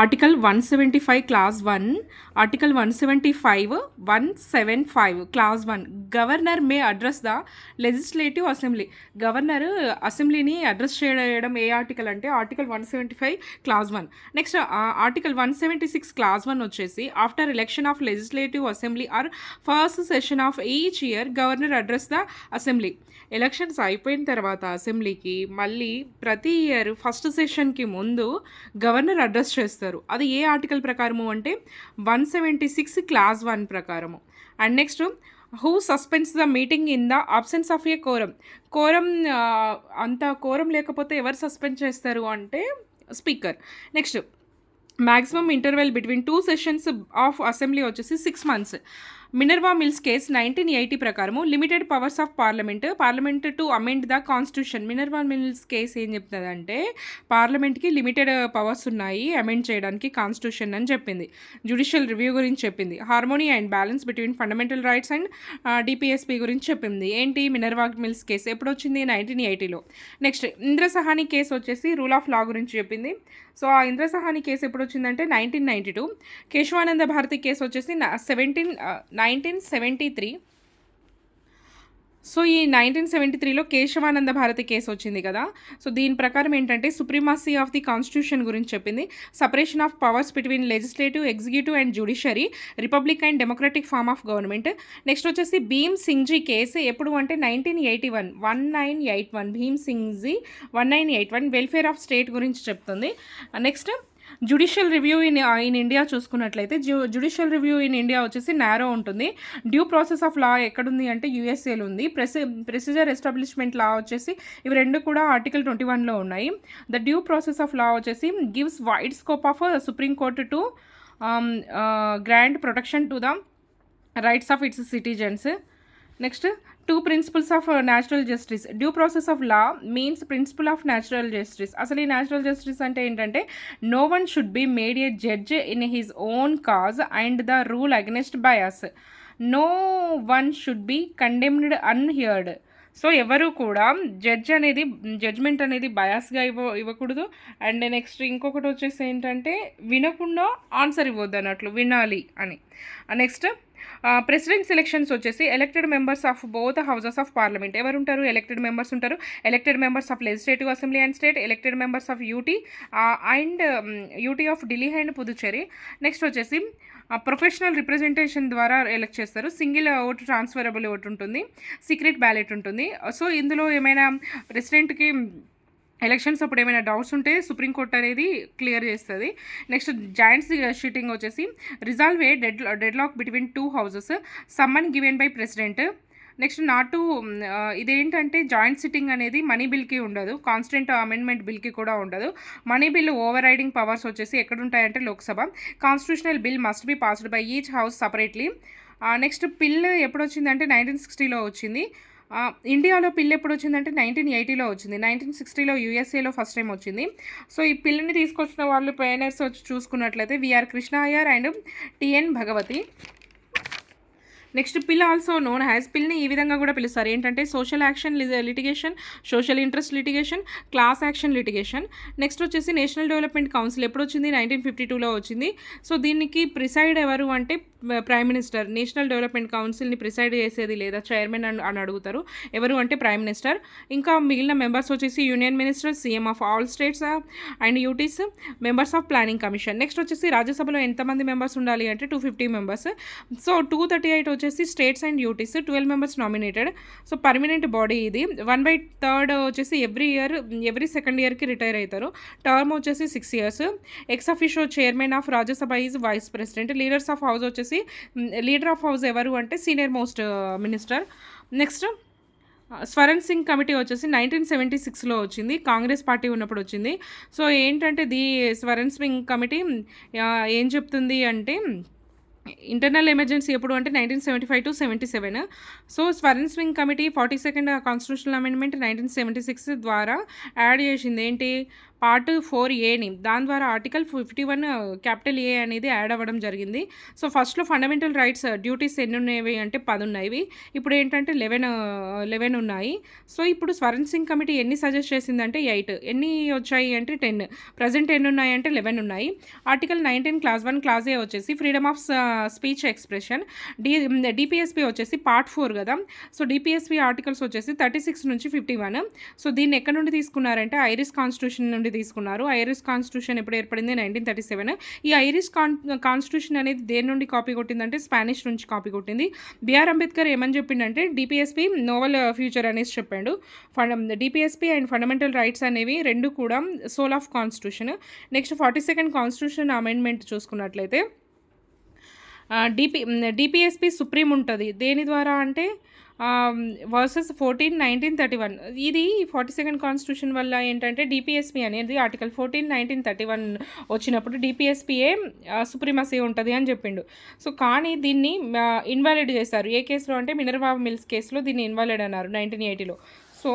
Article 175 class 1, article 175, 175 class 1 governor May address the legislative assembly. Governor అసెంబ్లీని address చేయడం ఏ article అంటే article 175 class 1. Next article 176 class 1 వచ్చేసి after election of legislative assembly or first session of each year governor address the assembly. Elections అయిపోయిన తర్వాత అసెంబ్లీకి మళ్ళీ ప్రతి year first సెషన్కి ముందు గవర్నర్ అడ్రస్ చేస్తారు. అది ఏ ఆర్టికల్ ప్రకారము అంటే 176 క్లాస్ 1 ప్రకారము. And next who suspends the meeting in the absence of a quorum అంత కోరం లేకపోతే ఎవరు సస్పెండ్ చేస్తారు అంటే speaker. Next maximum interval between 2 sessions of assembly వచ్చేసి 6 months. మినర్వా మిల్స్ కేస్ 1980 ప్రకారము limited powers of parliament to amend the constitution. Minerva Mills case ఏం చెప్తుందంటే పార్లమెంట్కి లిమిటెడ్ పవర్స్ ఉన్నాయి అమెండ్ చేయడానికి కాన్స్టిట్యూషన్ అని చెప్పింది. జ్యుడిషియల్ రివ్యూ గురించి చెప్పింది. Harmony and balance between fundamental rights and DPSP గురించి చెప్పింది. ఏంటి మినర్వా మిల్స్ కేసు ఎప్పుడు వచ్చింది 1980లో. నెక్స్ట్ ఇంద్రసహాని కేసు వచ్చేసి రూల్ ఆఫ్ లా గురించి చెప్పింది. సో ఆ ఇంద్రసహాని కేసు ఎప్పుడు వచ్చిందంటే 1992. కేశవానంద భారతి కేసు వచ్చేసి 1973. సో ఈ 1973లో కేశవానంద భారతి కేసు వచ్చింది కదా. సో దీని ప్రకారం ఏంటంటే సుప్రీమసీ ఆఫ్ ది కాన్స్టిట్యూషన్ గురించి చెప్పింది. Separation of powers between legislative, executive and judiciary, republic and democratic form of government. Next వచ్చేసి భీమ్ సింగ్జీ కేసు ఎప్పుడు అంటే 1981 Bhim Singhji 1981 welfare of state గురించి చెప్తుంది. Next judicial review in India చూసుకున్నట్లయితే జ్యుడిషియల్ రివ్యూ ఇన్ ఇండియా వచ్చేసి narrow ఉంటుంది. డ్యూ ప్రాసెస్ ఆఫ్ లా ఎక్కడుంది అంటే యూఎస్ఏలో ఉంది. ప్రొసీజర్ ఎస్టాబ్లిష్మెంట్ లా వచ్చేసి ఇవి రెండు కూడా ఆర్టికల్ 21లో ఉన్నాయి. The due process of law వచ్చేసి gives wide scope of Supreme Court to grant protection to the rights of its citizens. Next two principles of natural justice. Due process of law means principle of natural justice. అసలు ఈ natural justice అంటే ఏంటంటే no one should be made a judge in his own cause and the rule against bias. No one should be condemned unheard. So ఎవరు కూడా judgement అనేది బయాస్గా ఇవ్వకూడదు. And next ఇంకొకటి వచ్చేసి ఏంటంటే వినకుండా ఆన్సర్ ఇవ్వద్దు అన్నట్లు, వినాలి అని. నెక్స్ట్ ప్రెసిడెంట్ సెలెక్షన్స్ వచ్చేసి elected members of both houses of parliament. ఎవరు ఉంటారు? ఎలక్టెడ్ మెంబర్స్ ఉంటారు. Elected members of legislative assembly and state, elected members of UT and UT of Delhi and Puducherry. Next వచ్చేసి ప్రొఫెషనల్ రిప్రజెంటేషన్ ద్వారా ఎలక్ట్ చేస్తారు. Single vote, transferable vote ఉంటుంది, secret ballot ఉంటుంది. So ఇందులో ఏమైనా ప్రెసిడెంట్కి ఎలక్షన్స్ అప్పుడు ఏమైనా డౌట్స్ ఉంటే సుప్రీంకోర్టు అనేది క్లియర్ చేస్తుంది. నెక్స్ట్ జాయింట్ షీటింగ్ వచ్చేసి resolve a deadlock between 2 houses, summon given by president. Next ఇదేంటంటే జాయింట్ సిట్టింగ్ అనేది మనీ బిల్కి ఉండదు, కాన్స్టెంట్ అమెండ్మెంట్ బిల్కి కూడా ఉండదు. Money bill overriding powers వచ్చేసి ఎక్కడుంటాయంటే Lok Sabha. Constitutional bill must be passed by each house separately. Next PIL ఎప్పుడు వచ్చిందంటే 1960లో వచ్చింది. ఇండియాలో పిల్ ఎప్పుడు వచ్చిందంటే 1980లో వచ్చింది. 1960లో యూఎస్ఏలో ఫస్ట్ టైం వచ్చింది. సో ఈ పిల్లని తీసుకొచ్చిన వాళ్ళు పైనర్స్ వచ్చి చూసుకున్నట్లయితే V R Krishna Iyer and T N Bhagwati. Next PIL also known as. పిల్ని ఈ విధంగా కూడా పిలుస్తారు ఏంటంటే social action litigation, social interest litigation, class action litigation. Next వచ్చేసి నేషనల్ డెవలప్మెంట్ కౌన్సిల్ ఎప్పుడు వచ్చింది 1952లో వచ్చింది. సో దీనికి ప్రిసైడ్ ఎవరు అంటే ప్రైమ్ మినిస్టర్. నేషనల్ డెవలప్మెంట్ కౌన్సిల్ని ప్రిసైడ్ చేసేది లేదా చైర్మన్ అని అడుగుతారు. ఎవరు అంటే ప్రైమ్ మినిస్టర్. ఇంకా మిగిలిన మెంబర్స్ వచ్చేసి union minister, CM of all states and UTs, members of planning commission. Next వచ్చేసి రాజ్యసభలో ఎంతమంది మెంబర్స్ ఉండాలి అంటే 250 members. సో 238 వచ్చేసి states and UTs, 12 members nominated. So permanent body ఇది. 1/3 వచ్చేసి ఎవ్రీ సెకండ్ ఇయర్కి రిటైర్ అవుతారు. టర్మ్ వచ్చేసి 6 years. Ex officio chairman of Rajya Sabha is vice president. Leaders of house వచ్చేసి లీడర్ ఆఫ్ హౌస్ ఎవరు అంటే senior most minister. Next Swaran Singh committee వచ్చేసి 1976లో వచ్చింది, కాంగ్రెస్ పార్టీ ఉన్నప్పుడు వచ్చింది. సో ఏంటంటే స్వరణ్ సింగ్ కమిటీ ఏం చెప్తుంది అంటే ఇంటర్నల్ ఎమర్జెన్సీ ఎప్పుడు అంటే 1975 to 77. So Swaran Singh committee 42nd constitutional amendment 1976 ద్వారా యాడ్ చేసింది ఏంటి పార్ట్ 4A దాని ద్వారా ఆర్టికల్ 51 క్యాపిటల్ ఏ అనేది యాడ్ అవ్వడం జరిగింది. సో ఫస్ట్లో ఫండమెంటల్ రైట్స్ డ్యూటీస్ ఎన్ని ఉన్నాయి అంటే 10 ఉన్నాయి. ఇప్పుడు ఏంటంటే 11 ఉన్నాయి. సో ఇప్పుడు స్వరణ్ సింగ్ కమిటీ ఎన్ని సజెస్ట్ చేసిందంటే 8. ఎన్ని వచ్చాయి అంటే 10. ప్రజెంట్ ఎన్ని ఉన్నాయి అంటే 11 ఉన్నాయి. ఆర్టికల్ 19 క్లాస్ 1 క్లాస్ ఏ వచ్చేసి freedom of speech expression. DPSP వచ్చేసి పార్ట్ 4 కదా. సో డిపిఎస్పి ఆర్టికల్స్ వచ్చేసి 36 నుంచి 51. సో దీన్ని ఎక్కడ నుండి తీసుకున్నారంటే ఐరిష్ కాన్స్టిట్యూషన్ నుండి తీసుకున్నారు. ఐరిష్ కాన్స్టిట్యూషన్ ఎప్పుడు ఏర్పడింది 1937. ఈ ఐరిష్ కాన్స్టిట్యూషన్ అనేది దేని నుండి కాపీ కొట్టిందంటే స్పానిష్ నుంచి కాపీ కొట్టింది. బిఆర్ అంబేద్కర్ ఏమని చెప్పిండంటే డిపిఎస్పి నోవల్ ఫ్యూచర్ అనేసి చెప్పాడు. డిపిఎస్పి అండ్ ఫండమెంటల్ రైట్స్ అనేవి రెండు కూడా soul of constitution. Next 42nd constitution amendment చూసుకున్నట్లయితే డిపిఎస్పి సుప్రీం ఉంటుంది. దేని ద్వారా అంటే వర్సెస్ 14/1931. ఇది 42nd కాన్స్టిట్యూషన్ వల్ల ఏంటంటే డిపిఎస్పి అనేది ఆర్టికల్ 14/1931 వచ్చినప్పుడు డిపిఎస్పిఏ సుప్రీమసీ ఉంటుంది అని చెప్పిండు. సో కానీ దీన్ని ఇన్వాలిడ్ చేశారు. ఏ కేసులో అంటే మినర్వా మిల్స్ కేసులో దీన్ని ఇన్వాలిడ్ అన్నారు 1980లో. సో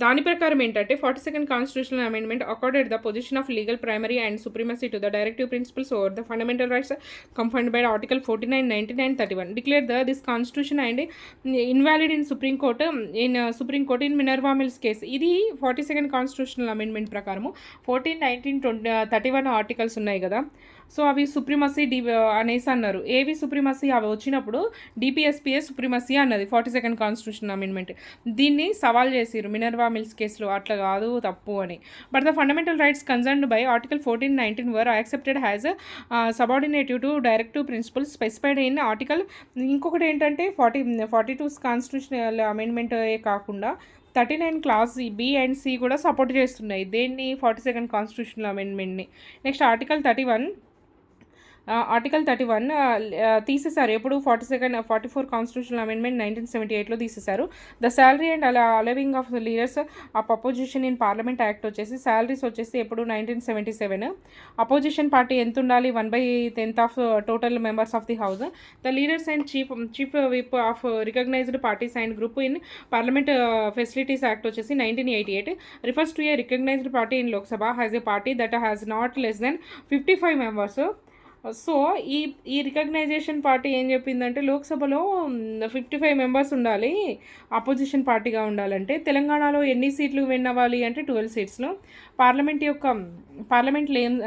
దాని ప్రకారం ఏంటంటే 42nd constitutional amendment accorded the position of legal primacy and supremacy to the directive principles over the fundamental rights conferred by article 49, 99, 31 declared this constitution and invalid in Supreme Court in Minerva Mills case. ఇది 42nd constitutional amendment ప్రకారము 14, 19, 31 articles ఉన్నాయి కదా. So అవి supremacy అనేసి అన్నారు. ఏవి supremacy అవి వచ్చినప్పుడు డిపిఎస్పిఏ సుప్రీమసీ అన్నది 42nd కాన్స్టిట్యూషన్ అమెండ్మెంట్. దీన్ని సవాల్ చేసిరు మినర్వా మిల్స్ కేసులో, అట్లా కాదు తప్పు అని. But the fundamental rights concerned by article 14, 19 were accepted has subordinative to directive principles specified in article. ఇంకొకటి ఏంటంటే 42 కాన్స్టిట్యూషనల్ అమెండ్మెంట్ కాకుండా 39 క్లాస్ బి అండ్ సి కూడా సపోర్ట్ చేస్తున్నాయి దేన్ని 42nd కాన్స్టిట్యూషనల్ అమెండ్మెంట్ని. నెక్స్ట్ ఆర్టికల్ 31 తీసేశారు. ఎప్పుడు 44 కాన్స్టిట్యూషనల్ అమెండ్మెంట్ 1978లో తీసేశారు. The salary and allowing of leaders of opposition in parliament act వచ్చేసి శాలరీస్ వచ్చేసి ఎప్పుడు 1977. అపోజిషన్ పార్టీ ఎంత ఉండాలి 1/10 of total members of the house. The leaders and chief whip of recognised parties and group in parliament facilities act వచ్చేసి 1988 refers to a recognised party in Lok Sabha has a party that has not less than 55 members. So ఈ recognization party ఏం చెప్పిందంటే లోక్సభలో 55 members ఉండాలి opposition పార్టీగా ఉండాలంటే. తెలంగాణలో ఎన్ని సీట్లు విన్ అవ్వాలి అంటే 12 సీట్స్లో. పార్లమెంట్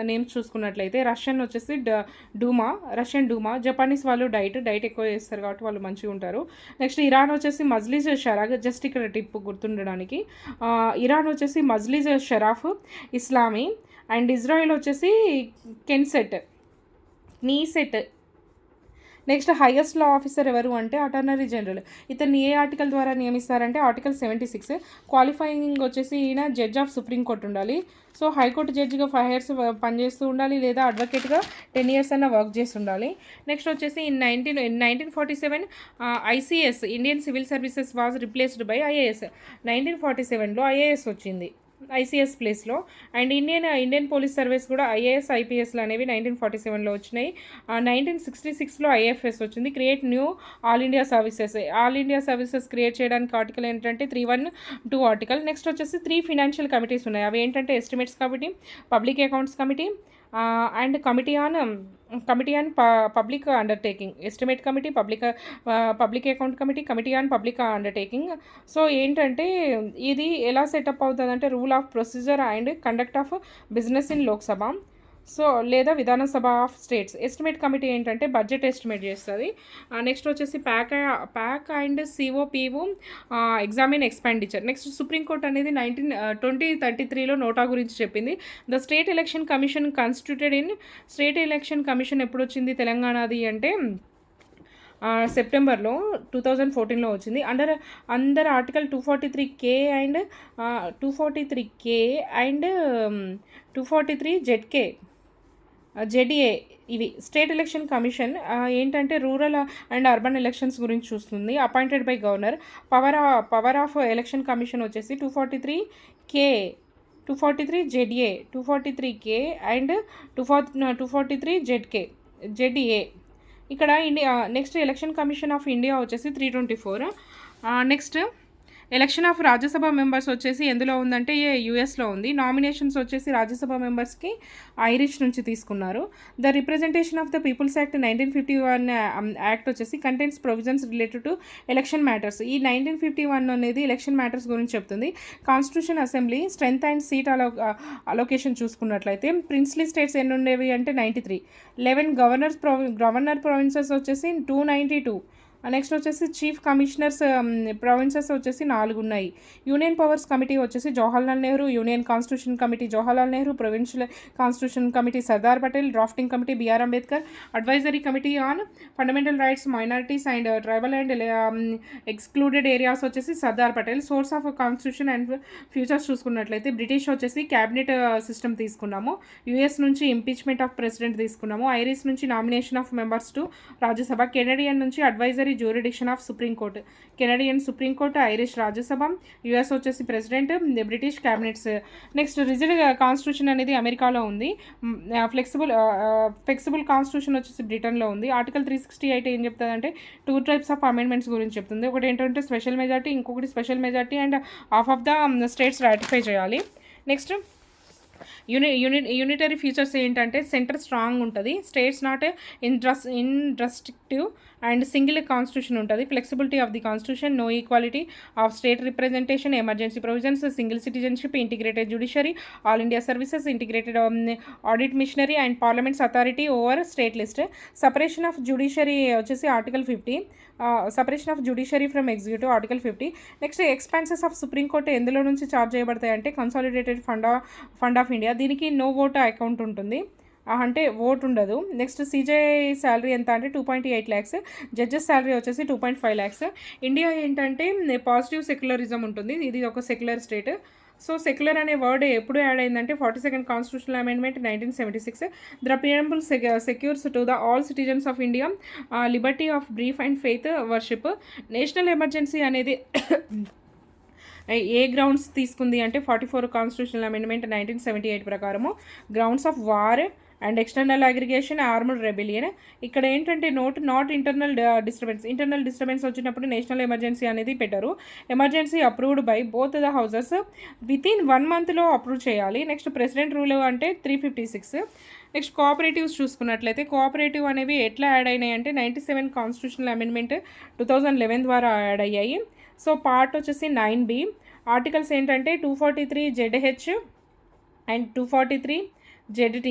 నేమ్స్ చూసుకున్నట్లయితే రష్యన్ వచ్చేసి రష్యన్ డూమా. జపానీస్ వాళ్ళు డైట్ ఎక్కువ చేస్తారు కాబట్టి వాళ్ళు మంచిగా ఉంటారు. నెక్స్ట్ ఇరాన్ వచ్చేసి మజ్లిస్ షరాఫ్, జస్ట్ ఇక్కడ టిప్ గుర్తుండడానికి. ఇరాన్ వచ్చేసి మజ్లిస్ షరాఫ్ ఇస్లామీ. అండ్ ఇజ్రాయెల్ వచ్చేసి నీసెట్. నెక్స్ట్ హైయెస్ట్ లా ఆఫీసర్ ఎవరు అంటే అటార్నరీ జనరల్. ఇతన్ని ఏ ఆర్టికల్ ద్వారా నియమిస్తారంటే ఆర్టికల్ 76. క్వాలిఫైయింగ్ వచ్చేసి ఈయన జడ్జ్ ఆఫ్ సుప్రీం కోర్ట్ ఉండాలి. సో హైకోర్టు జడ్జిగా 5 years పనిచేస్తూ ఉండాలి, లేదా అడ్వకేట్గా 10 years అన్న వర్క్ చేసి ఉండాలి. నెక్స్ట్ వచ్చేసి 1947 ICS Indian civil services was replaced by IAS. 1947లో IAS వచ్చింది ICS ప్లేస్లో. అండ్ ఇండియన్ పోలీస్ సర్వీస్ కూడా IAS IPSలు అనేవి 1947లో వచ్చినాయి. 1966లో IFS వచ్చింది. Create new all India services create చేయడానికి ఆర్టికల్ ఏంటంటే 312 ఆర్టికల్. నెక్స్ట్ వచ్చేసి 3 ఫినాన్షియల్ కమిటీస్ ఉన్నాయి. అవి ఏంటంటే estimates committee, public accounts committee and committee on public undertaking. Estimate committee, public account committee on public undertaking. So ఏంటంటే ఇది ఎలా సెటప్ అవుతుందంటే rule of procedure and conduct of business in Lok Sabha so లేదా Vidhan Sabha of states. Estimate committee ఏంటంటే budget estimate చేస్తుంది. Next వచ్చేసి PAC and COPO examine expenditure. Next Supreme Court అనేది 2033లో నోటా గురించి చెప్పింది. The state election commission constituted in state election commission ఎప్పుడు వచ్చింది తెలంగాణది అంటే సెప్టెంబర్లో 2014లో వచ్చింది. Under article 243K and 243 ZA ఇవి. స్టేట్ ఎలక్షన్ కమిషన్ ఏంటంటే రూరల్ అండ్ అర్బన్ ఎలక్షన్స్ గురించి చూస్తుంది. Appointed by governor. Power of election commission వచ్చేసి 243 ZA, 243K అండ్ 243 ZA. ఇక్కడ next election commission of India వచ్చేసి 324. Next election of Rajya Sabha members వచ్చేసి ఎందులో ఉందంటే యూఎస్లో ఉంది. నామినేషన్స్ వచ్చేసి రాజ్యసభ మెంబర్స్కి ఐరిష్ నుంచి తీసుకున్నారు. The representation of the people's act 1951 act వచ్చేసి contents provisions related to election matters. ఈ 1951 అనేది ఎలక్షన్ మ్యాటర్స్ గురించి చెప్తుంది. Constitution assembly strength and seat allocation చూసుకున్నట్లయితే ప్రిన్స్లీ స్టేట్స్ ఎన్ని ఉండేవి అంటే 93. 11 గవర్నర్ ప్రొవిన్సెస్ వచ్చేసి 292. నెక్స్ట్ వచ్చేసి చీఫ్ కమిషనర్స్ ప్రావిన్సెస్ వచ్చేసి 4 ఉన్నాయి. యూనియన్ పవర్స్ కమిటీ వచ్చేసి Jawaharlal Nehru, union constitution committee Jawaharlal Nehru, provincial constitution committee Sardar Patel, drafting committee B R Ambedkar, advisory committee on fundamental rights minorities and tribal and excluded areas వచ్చేసి Sardar Patel. Source of constitution and features చూసుకున్నట్లయితే British వచ్చేసి cabinet system తీసుకున్నాము, US నుంచి impeachment of president తీసుకున్నాము, Irish నుంచి nomination of members to Rajya Sabha, Canadian నుంచి advisory jurisdiction of Supreme Court, Canadian Supreme Court, Irish Rajya Sabha, US వచ్చేసి president, British cabinets. Next rigid constitution అనేది అమెరికాలో ఉంది. ఫ్లెక్సిబుల్ కాన్స్టిట్యూషన్ వచ్చేసి బ్రిటన్లో ఉంది. ఆర్టికల్ 368 ఏం చెప్తుందంటే 2 టైప్స్ ఆఫ్ అమెండ్మెంట్స్ గురించి చెప్తుంది. ఒకటి ఏంటంటే స్పెషల్ మెజార్టీ, ఇంకొకటి special majority and half of the states ratify చేయాలి. నెక్స్ట్ యూనిటరీ ఫీచర్స్ ఏంటంటే సెంటర్ స్ట్రాంగ్ ఉంటుంది, states not indestructible and single constitution ఉంటుంది. Flexibility of the constitution, no equality of state representation, emergency provisions, single citizenship, integrated judiciary, all India services, integrated audit machinery and parliament's authority over state list. Separation of judiciary వచ్చేసి article 50. Separation of judiciary from executive article 50. Next expenses of supreme court ఎందులో నుంచి charge చేయబడతాయి అంటే consolidated fund of India. దీనికి no vote account ఉంటుంది, అంటే vote ఉండదు. Next CJ salary ఎంత అంటే 2.8 lakhs, జడ్జెస్ శాలరీ వచ్చేసి 2.5 lakhs. ఇండియా ఏంటంటే పాజిటివ్ సెక్యులరిజం ఉంటుంది, ఇది ఒక సెక్యులర్ స్టేట్. సో సెక్యులర్ అనే వర్డ్ ఎప్పుడు యాడ్ అయిందంటే 42nd constitutional amendment 1976. The preamble secures to the all citizens of India Liberty of brief and faith worship. National emergency అనేది ఏ grounds తీసుకుంది అంటే 44 కాన్స్టిట్యూషనల్ అమెండ్మెంట్ 1978 ప్రకారము grounds of war and external aggression, armed rebellion. ఇక్కడ ఏంటంటే not internal disturbance వచ్చినప్పుడు national emergency అనేది పెట్టారు. Emergency approved by both the houses within 1 monthలో అప్రూవ్ చేయాలి. నెక్స్ట్ ప్రెసిడెంట్ రూల్ అంటే 356. నెక్స్ట్ కోఆపరేటివ్స్ చూసుకున్నట్లయితే కోఆపరేటివ్ అనేవి ఎట్లా యాడ్ అయినాయి అంటే 97 కాన్స్టిట్యూషనల్ అమెండ్మెంట్ 2011 ద్వారా యాడ్ అయ్యాయి. సో పార్ట్ వచ్చేసి 9B. ఆర్టికల్స్ ఏంటంటే 243 ZH అండ్ 243 ZT.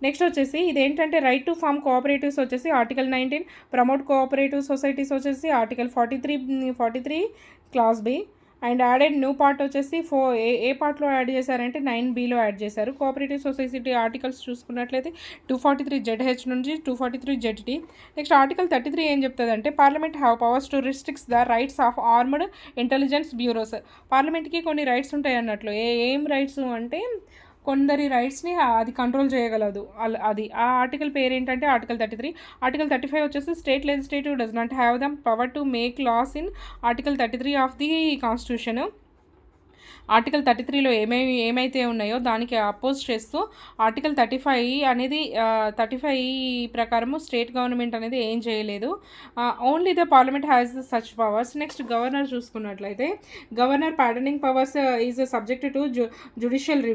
నెక్స్ట్ వచ్చేసి ఇదేంటంటే రైట్ టు ఫార్మ్ కోఆపరేటివ్స్ వచ్చేసి ఆర్టికల్ 19, ప్రమోట్ కోఆపరేటివ్ సొసైటీస్ వచ్చేసి article 43 class B. And added new part వచ్చేసి ఏ పార్ట్లో యాడ్ చేశారంటే 9Bలో యాడ్ చేశారు. కోఆపరేటివ్ సొసైటీ ఆర్టికల్స్ చూసుకున్నట్లయితే 243 ZH నుంచి 243 ZT. నెక్స్ట్ ఆర్టికల్ 33 ఏం చెప్తుందంటే parliament have powers to restricts the rights of armed intelligence bureaus. పార్లమెంట్కి కొన్ని రైట్స్ ఉంటాయి అన్నట్లు. ఏం రైట్స్ అంటే కొందరి రైట్స్ని అది కంట్రోల్ చేయగలదు, అది ఆ ఆర్టికల్ పేరు ఏంటంటే ఆర్టికల్ 33. ఆర్టికల్ 35 వచ్చేసి state legislative does not have the power to make laws in article 33 of the constitution. Article 33లో ఏమైతే ఉన్నాయో దానికి అపోజ్ చేస్తూ ఆర్టికల్ 35 అనేది 35 ప్రకారము స్టేట్ గవర్నమెంట్ అనేది ఏం చేయలేదు. Only the parliament has such powers. Next governor చూసుకున్నట్లయితే governor pardoning powers is subject to judicial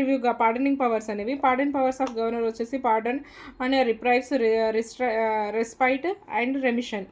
review pardoning powers అనేవి. పార్డన్ పవర్స్ ఆఫ్ గవర్నర్ వచ్చేసి pardon and reprieves, respite and remission.